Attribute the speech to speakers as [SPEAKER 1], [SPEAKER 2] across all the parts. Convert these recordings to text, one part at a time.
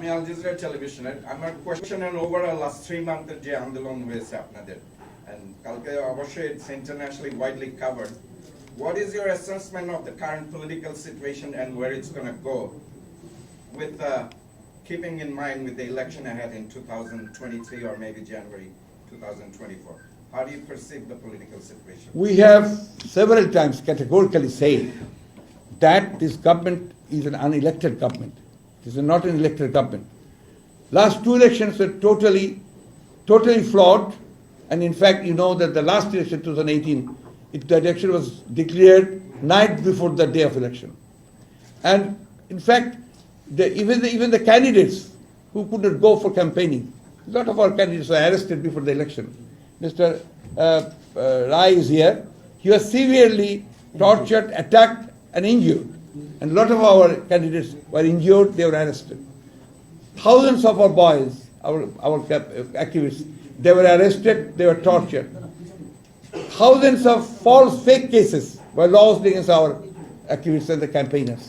[SPEAKER 1] আমি Al Jazeera টেলিভিশনের আমার কোয়েশ্চেন এন্ড ওভারঅল লাস্ট 3 মান্থের যে আন্দোলন হয়েছে আপনাদের and কালকে অবশ্যই it's internationally widely covered. What is your assessment of the current political situation and where it's going to go with keeping in mind with the election ahead in 2023 or maybe January 2024? How do you perceive the political situation?
[SPEAKER 2] We have several times categorically said that this government is an unelected government. This is not an elected government. Last two elections were totally flawed. And in fact, you know that the last election, 2018, the election was declared night before the day of election. And in fact, even the candidates who could not go for campaigning, a lot of our candidates were arrested before the election. Mr. Rai is here. He was severely tortured, attacked, and injured. And a lot of our candidates were injured, they were arrested. Thousands of our boys, our activists, they were arrested, they were tortured. Thousands of false fake cases were lodged against our activists and the campaigners.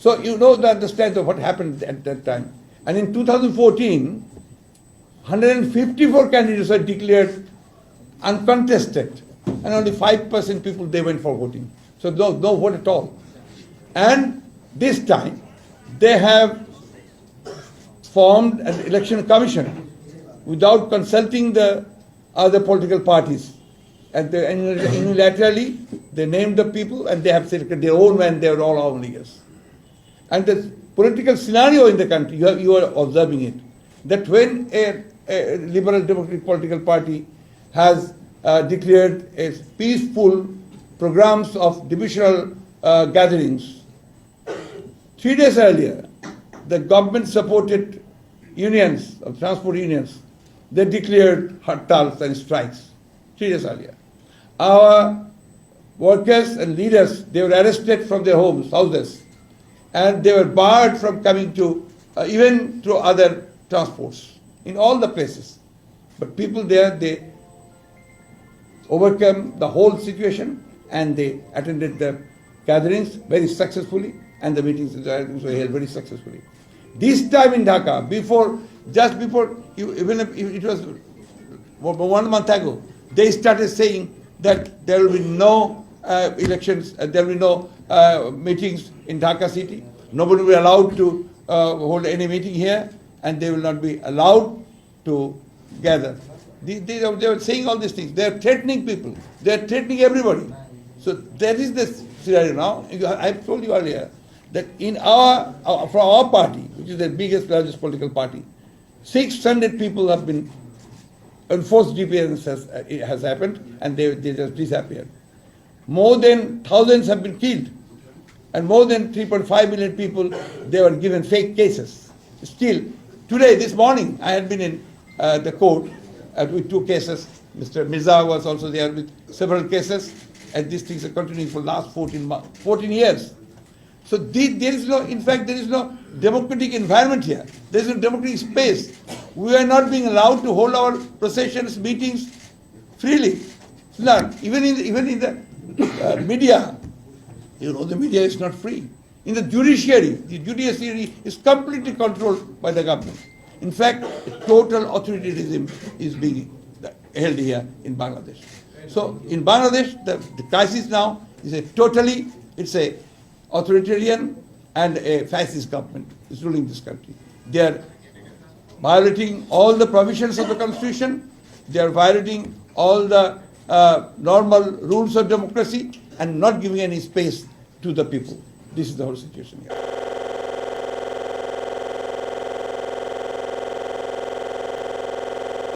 [SPEAKER 2] So you know the understand of what happened at that time. And in 2014, 154 candidates were declared uncontested, and only 5% people they went for voting. So no vote at all. And this time, they have formed an election commission without consulting the other political parties. And they unilaterally, they named the people and they have selected their own men, they are all our leaders. And the political scenario in the country, you are observing it, that when a liberal democratic political party has declared a peaceful programs of divisional gatherings, 3 days earlier, the government-supported unions, of transport unions, they declared hartals and strikes 3 days earlier. Our workers and leaders, they were arrested from their homes, houses, and they were barred from coming to, even through other transports, in all the places. But people there, they overcome the whole situation and they attended the gatherings very successfully and the meetings were held very successfully. This time in Dhaka, just before, even if it was 1 month ago, they started saying that there will be no elections, there will be no meetings in Dhaka city. Nobody will be allowed to hold any meeting here, and they will not be allowed to gather. They were saying all these things. They are threatening people. They are threatening everybody. So that is the scenario now. I have told you earlier that in from our party, which is the biggest, largest political party, 600 people have been enforced disappearance has happened, and they just disappeared. More than thousands have been killed, and more than 3.5 million people, they were given fake cases. Still, today, this morning, I had been in the court with 2 cases. Mr. Mirza was also there with several cases, and these things are continuing for the last 14 years. So there is no, in fact, there is no democratic environment here. There is no democratic space. We are not being allowed to hold our processions, meetings freely. None. Even in the media, you know, the media is not free. In the judiciary is completely controlled by the government. In fact, total authoritarianism is being held here in Bangladesh. So in Bangladesh, the crisis now is it's a authoritarian and a fascist government is ruling this country. They are violating all the provisions of the constitution. They are violating all the normal rules of democracy and not giving any space to the people. This is the whole situation here.